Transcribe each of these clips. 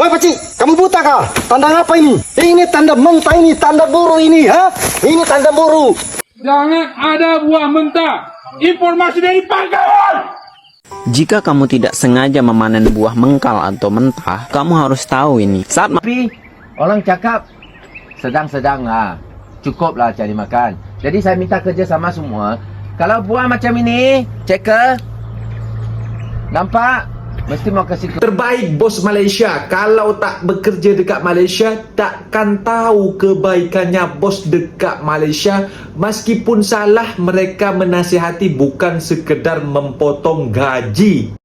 Woi Pakcik, kamu buta kah? Tanda apa ini? Ini tanda mentah, ini tanda buru ini, ha? Ini tanda buru. Jangan ada buah mentah. Informasi dari pangkalan. Jika kamu tidak sengaja memanen buah mengkal atau mentah, kamu harus tahu ini. Tapi orang cakap sedang-sedang lah, cukuplah cari makan. Jadi saya minta kerjasama semua. Kalau buah macam ini, checker, nampak? Mesti mau kasih Terbaik bos Malaysia. Kalau tak bekerja dekat Malaysia, takkan tahu kebaikannya bos dekat Malaysia. Meskipun salah, mereka menasihati, bukan sekedar memotong gaji.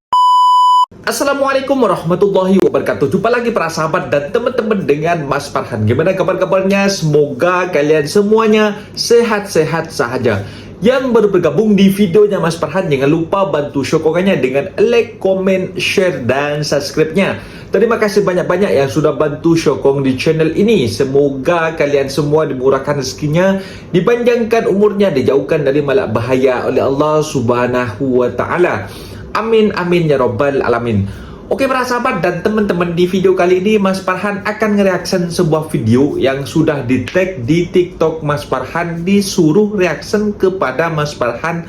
Assalamualaikum warahmatullahi wabarakatuh. Jumpa lagi para sahabat dan teman-teman dengan Mas Farhan. Gimana kabar-kabarnya? Semoga kalian semuanya sehat-sehat sahaja. Yang baru bergabung di videonya Mas Farhan, jangan lupa bantu sokongannya dengan like, comment, share, dan subscribe-nya. Terima kasih banyak-banyak yang sudah bantu sokong di channel ini. Semoga kalian semua dimurahkan rezekinya, dipanjangkan umurnya, dijauhkan dari malak bahaya oleh Allah Subhanahu wa Ta'ala. Amin, amin ya Rabbal Alamin. Oke para sahabat dan teman-teman, di video kali ini Mas Farhan akan nge-reaction sebuah video yang sudah di-tag di TikTok Mas Farhan, disuruh reaction kepada Mas Farhan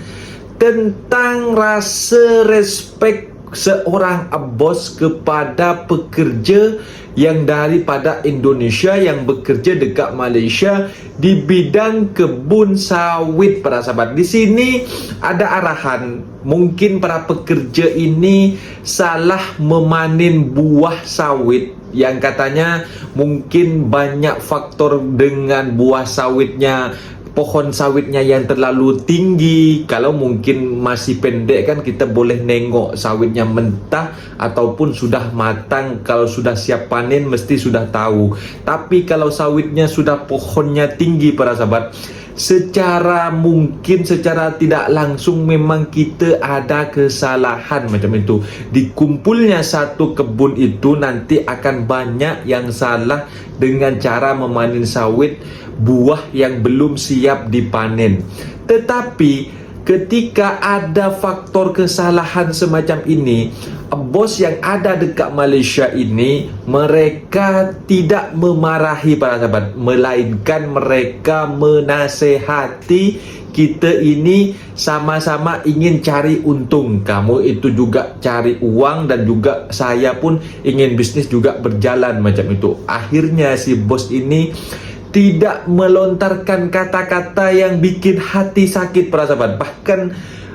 tentang rasa respect seorang bos kepada pekerja yang daripada Indonesia yang bekerja dekat Malaysia di bidang kebun sawit para sahabat. Di sini ada arahan, mungkin para pekerja ini salah memanen buah sawit yang katanya mungkin banyak faktor dengan buah sawitnya, pohon sawitnya yang terlalu tinggi. Kalau mungkin masih pendek kan kita boleh nengok sawitnya mentah ataupun sudah matang. Kalau sudah siap panen mesti sudah tahu. Tapi kalau sawitnya sudah pohonnya tinggi para sahabat, secara tidak langsung memang kita ada kesalahan macam itu. Dikumpulnya satu kebun itu nanti akan banyak yang salah dengan cara memanen sawit buah yang belum siap dipanen. Tetapi ketika ada faktor kesalahan semacam ini, bos yang ada dekat Malaysia ini, mereka tidak memarahi para sahabat, melainkan mereka menasehati. Kita ini sama-sama ingin cari untung. Kamu itu juga cari uang dan juga saya pun ingin bisnis juga berjalan macam itu. Akhirnya si bos ini tidak melontarkan kata-kata yang bikin hati sakit para sahabat. Bahkan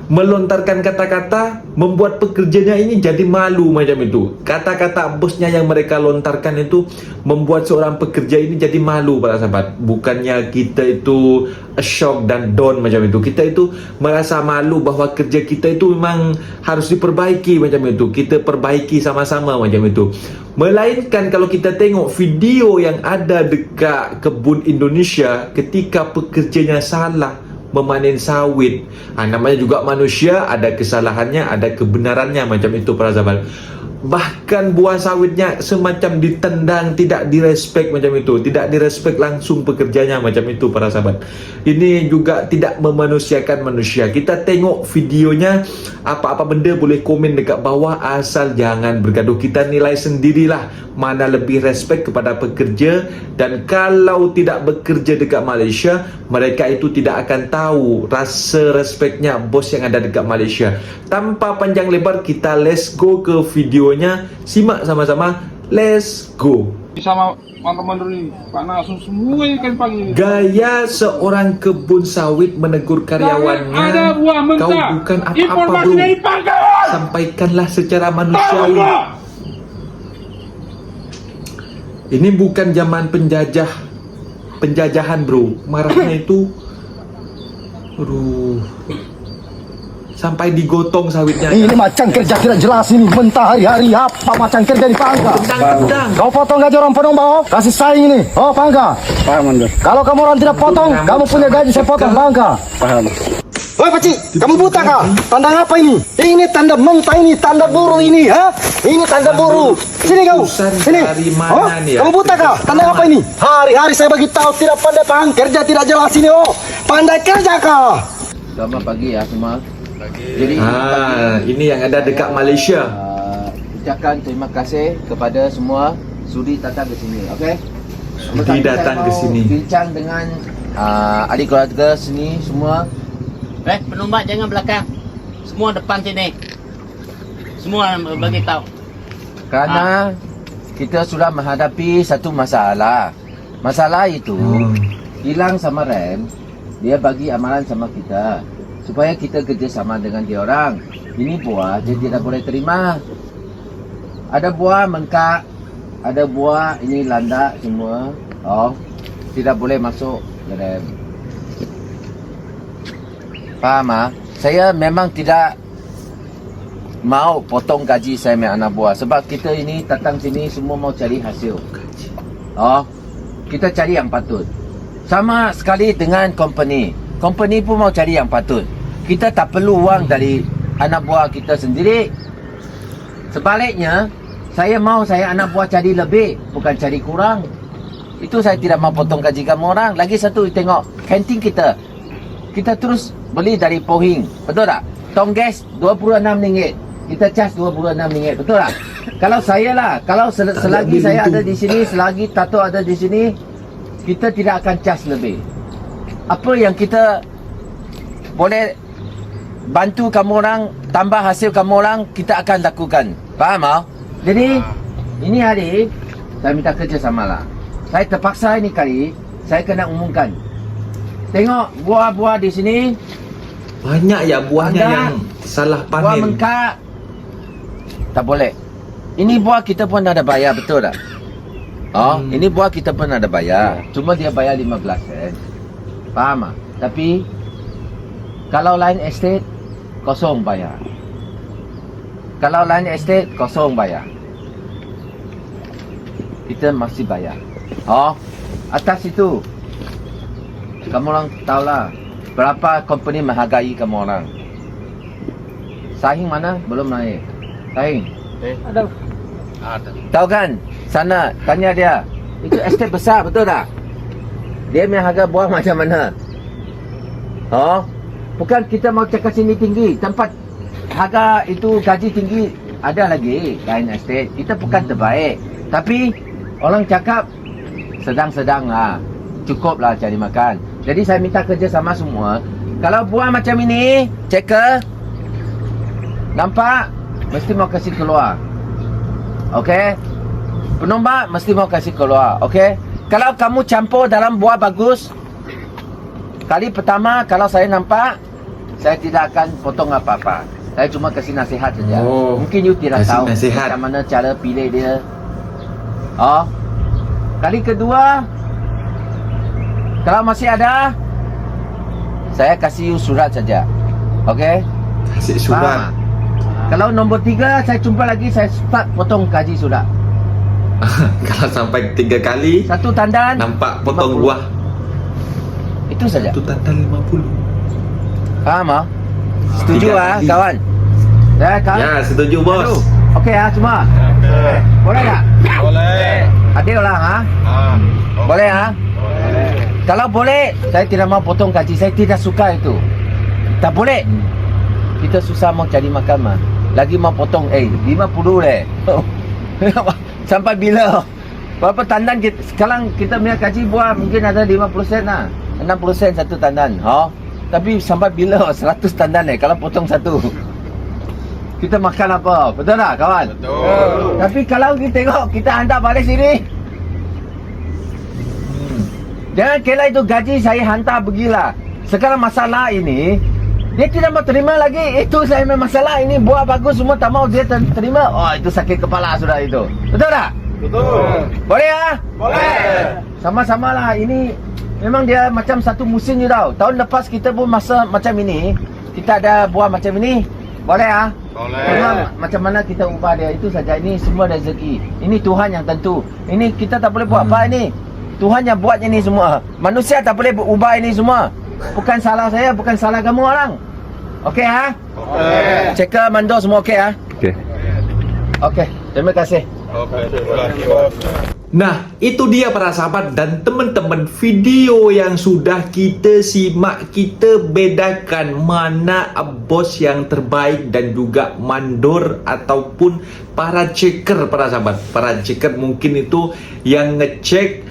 melontarkan kata-kata membuat pekerjanya ini jadi malu macam itu. Kata-kata bosnya yang mereka lontarkan itu membuat seorang pekerja ini jadi malu para sahabat. Bukannya kita itu shock dan down macam itu, kita itu merasa malu bahwa kerja kita itu memang harus diperbaiki macam itu. Kita perbaiki sama-sama macam itu. Melainkan kalau kita tengok video yang ada dekat kebun Indonesia ketika pekerjanya salah memanen sawit, namanya juga manusia, ada kesalahannya, ada kebenarannya macam itu para sahabat. Bahkan buah sawitnya semacam ditendang, tidak direspek macam itu, tidak direspek langsung pekerjanya macam itu para sahabat. Ini juga tidak memanusiakan manusia. Kita tengok videonya, apa-apa benda boleh komen dekat bawah, asal jangan bergaduh. Kita nilai sendirilah mana lebih respek kepada pekerja. Dan kalau tidak bekerja dekat Malaysia, mereka itu tidak akan tahu rasa respeknya bos yang ada dekat Malaysia. Tanpa panjang lebar, kita let's go ke videonya. Simak sama-sama, let's go. Sama teman-teman dulu nih, Pak Nasun semua ikan pagi. Gaya seorang kebun sawit menegur karyawannya, ada buah mentah. kau bukan apa-apa Informasi bro, dari pangkalan. sampaikanlah secara manusiawi. Ini bukan zaman penjajahan bro. Marahnya itu aduh, sampai digotong sawitnya. Ini macam kerja tidak jelas ini, mentah hari-hari. Apa macam kerja di Pangga? Tendang-tendang. Kau potong gaji orang penumpang, kasih saing ini. Oh Pangga. Paham Anda? Kalau kamu orang tidak potong, kamu punya gaji saya potong Pangga. Paham. Woi Pakcik, kamu buta kah? Tanda apa ini? Ini tanda mentah, ini tanda buru ini, ha? Ini tanda buru. Sini kau, sini. Dari mana nih ya? Kamu buta kah? Tanda apa ini? Hari-hari saya bagi tahu tidak pandai paham kerja tidak jelas ini. Oh, pandai kerja kah? selamat pagi ya semua. Jadi ini yang ada dekat Malaysia. ucapkan terima kasih kepada semua sudi datang ke sini, okey? Sudi datang ke sini. Bincang dengan adik keluarga sini semua. Penumbak jangan belakang. Semua depan sini. Semua bagi tahu. Kerana kita sudah menghadapi satu masalah. Masalah itu hilang sama Rem, dia bagi amalan sama kita supaya kita kerjasama dengan dia orang. Ini buah dia tidak boleh terima. Ada buah mengkak, ada buah ini landak semua. Tidak boleh masuk Rem. Faham ah? Saya memang tidak mau potong gaji saya punya anak buah sebab kita ini datang sini semua mau cari hasil. Kita cari yang patut. Sama sekali dengan company. Company pun mau cari yang patut. Kita tak perlu wang dari anak buah kita sendiri. Sebaliknya, saya anak buah cari lebih, bukan cari kurang. Itu saya tidak mau potong gaji kamu orang. Lagi satu, tengok kantin kita. Kita terus beli dari Pohing, betul tak? Tong gas RM26. Kita cas RM26, betul tak? Kalau saya lah, kalau selagi saya ada di sini, selagi Tato ada di sini, kita tidak akan cas lebih. Apa yang kita boleh bantu kamu orang, tambah hasil kamu orang, kita akan lakukan. Faham tak? Jadi, ini hari, saya minta kerjasama lah. Saya terpaksa ini kali, saya kena umumkan. Tengok buah-buah di sini. Banyak ya buahnya Ada yang salah buah panen. mengkak. Tak boleh. Ini buah kita pun ada bayar, betul tak? Ini buah kita pun ada bayar. Cuma dia bayar 15 sen. Faham tak? Tapi kalau lain estate kosong bayar. Kalau lain estate kosong bayar. Kita masih bayar. Atas itu kamu orang tahulah berapa company menghargai kamu orang. Sahing mana? Belum naik. Sahing? Ada. Tahu kan? Sana, tanya dia. Itu estate besar, betul tak? Dia punya harga buah macam mana? Bukan kita mau cakap sini tinggi. Tempat harga itu gaji tinggi. Ada lagi lain estate. Kita bukan terbaik. Tapi orang cakap sedang-sedang lah. Cukup lah cari makan. Jadi saya minta kerja sama semua. Kalau buah macam ini, checker, nampak, mesti mau kasih keluar. Okey? Penumbak mesti mau kasih keluar. Okey? Kalau kamu campur dalam buah bagus, kali pertama kalau saya nampak, saya tidak akan potong apa-apa. Saya cuma kasih nasihat saja. Mungkin you tidak kasih tahu nasihat. macam mana cara pilih dia. Kali kedua, kalau masih ada, saya kasih you surat saja. Okey? Kasih surat. Faham? Kalau nombor 3, saya jumpa lagi, saya start potong gaji sudah. Kalau sampai 3 kali Satu tandan nampak potong 50. buah. Itu saja. Itu tantan 50. Faham ah? Setuju 3 ah kali. kawan? Ya kawan? Ya, setuju bos. Okey ah semua? Boleh tak? Boleh. Adil lah ah? Boleh ah? Kalau boleh, saya tidak mau potong gaji. Saya tidak suka itu. Tak boleh. Kita susah mau cari makan mah. Lagi mau potong 50 leh. Sampai bila? Berapa tandan kita, sekarang kita punya gaji buah mungkin ada 50 sen lah. 60 sen satu tandan. Tapi sampai bila 100 tandan kalau potong satu. Kita makan apa? Betul tak kawan? Betul. Tapi kalau kita tengok, kita hantar balik sini. Jangan kira itu gaji saya hantar pergilah. Sekarang masalah ini, dia tidak mau terima lagi. Itu saya punya masalah ini. Buah bagus semua tak mau dia terima. Itu sakit kepala sudah itu. Betul tak? Betul. Boleh ah? Boleh. Sama-sama lah. Ini memang dia macam satu musim je tau. Tahun lepas kita pun masa macam ini. Kita ada buah macam ini. Boleh ah? Boleh. Memang macam mana kita ubah dia. Itu saja. Ini semua rezeki. Ini Tuhan yang tentu. Ini kita tak boleh buat apa ini. Tuhan yang buat ini semua. Manusia tak boleh ubah ini semua. Bukan salah saya, bukan salah kamu orang. Okey ha? Okey. Checker mandor semua okey ha? Okey. Okey. Terima kasih. Nah, itu dia para sahabat dan teman-teman, video yang sudah kita simak, kita bedakan mana bos yang terbaik dan juga mandor ataupun para checker para sahabat. Para checker mungkin itu yang ngecek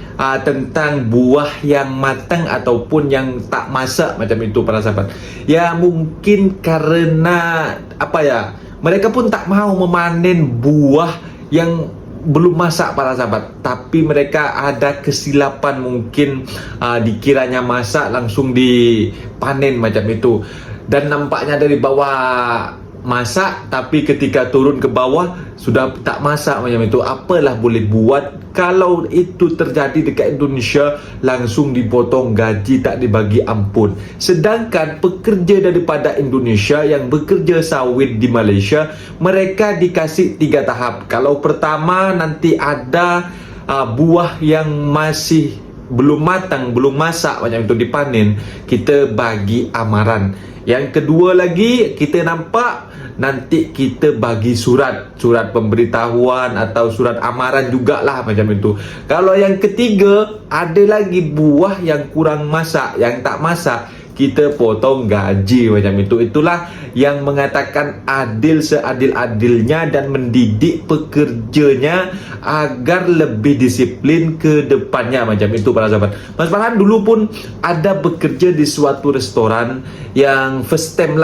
tentang buah yang matang ataupun yang tak masak macam itu para sahabat. Ya mungkin karena apa ya, mereka pun tak mau memanen buah yang belum masak para sahabat, tapi mereka ada kesilapan mungkin dikiranya masak langsung dipanen macam itu, dan nampaknya dari bawah masak tapi ketika turun ke bawah sudah tak masak macam itu. Apalah boleh buat kalau itu terjadi dekat Indonesia, langsung dipotong gaji tak dibagi ampun. Sedangkan pekerja daripada Indonesia yang bekerja sawit di Malaysia, mereka dikasih 3 tahap. Kalau pertama nanti ada buah yang masih belum matang, belum masak macam itu dipanen, kita bagi amaran. Yang kedua lagi kita nampak nanti kita bagi surat pemberitahuan atau surat amaran jugalah macam itu. Kalau yang ketiga ada lagi buah yang kurang masak, yang tak masak, kita potong gaji macam itu. Itulah yang mengatakan adil seadil-adilnya dan mendidik pekerjanya agar lebih disiplin ke depannya macam itu para sahabat. Mas Farhan dulu pun ada bekerja di suatu restoran yang first time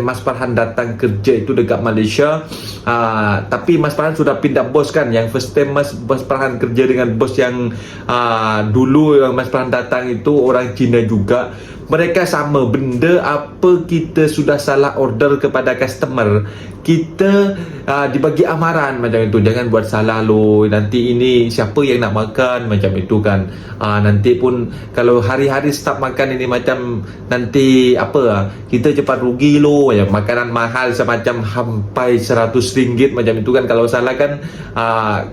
Mas Farhan datang kerja itu dekat Malaysia. Tapi Mas Farhan sudah pindah bos kan. Yang first time Mas Farhan kerja dengan bos yang dulu yang Mas Farhan datang itu orang Cina juga. Mereka sama benda, apa kita sudah salah order kepada customer, kita dibagi amaran macam itu. Jangan buat salah lo, nanti ini siapa yang nak makan macam itu kan. Nanti pun kalau hari-hari stop makan ini macam nanti apa, kita cepat rugi lo ya. Makanan mahal semacam sampai RM100 macam itu kan. Kalau salah kan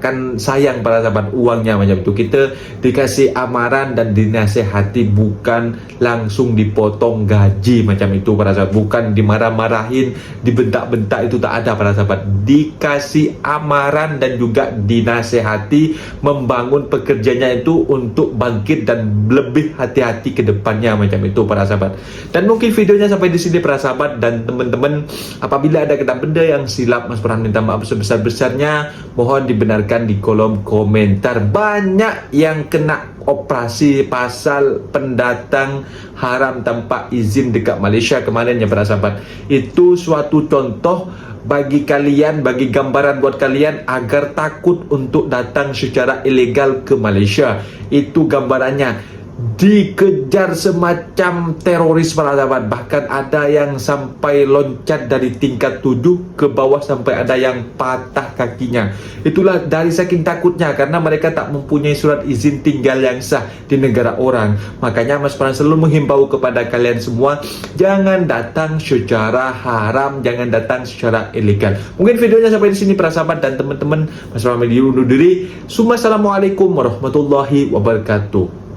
kan sayang para sahabat uangnya macam itu. Kita dikasih amaran dan dinasihati, bukan langsung dipotong gaji macam itu para sahabat. Bukan dimarah-marahin, dibentak-bentak, itu tak ada para sahabat. Dikasih amaran dan juga dinasehati membangun pekerjanya itu untuk bangkit dan lebih hati-hati ke depannya macam itu para sahabat. Dan mungkin videonya sampai di sini para sahabat, dan teman-teman apabila ada kata benda yang silap, Mas Farhan minta maaf sebesar-besarnya. Mohon dibenarkan di kolom komentar. Banyak yang kena operasi pasal pendatang haram tanpa izin dekat Malaysia kemarin ya para sahabat. Itu suatu contoh bagi kalian, bagi gambaran buat kalian agar takut untuk datang secara ilegal ke Malaysia. Itu gambarannya. Dikejar semacam teroris para sahabat. Bahkan ada yang sampai loncat dari tingkat 7 ke bawah sampai ada yang patah kakinya. Itulah dari saking takutnya, karena mereka tak mempunyai surat izin tinggal yang sah di negara orang. Makanya Mas Farhan selalu menghimbau kepada kalian semua, jangan datang secara haram, jangan datang secara ilegal. Mungkin videonya sampai di sini para sahabat dan teman-teman. Mas Farhan undur diri. Assalamualaikum warahmatullahi wabarakatuh.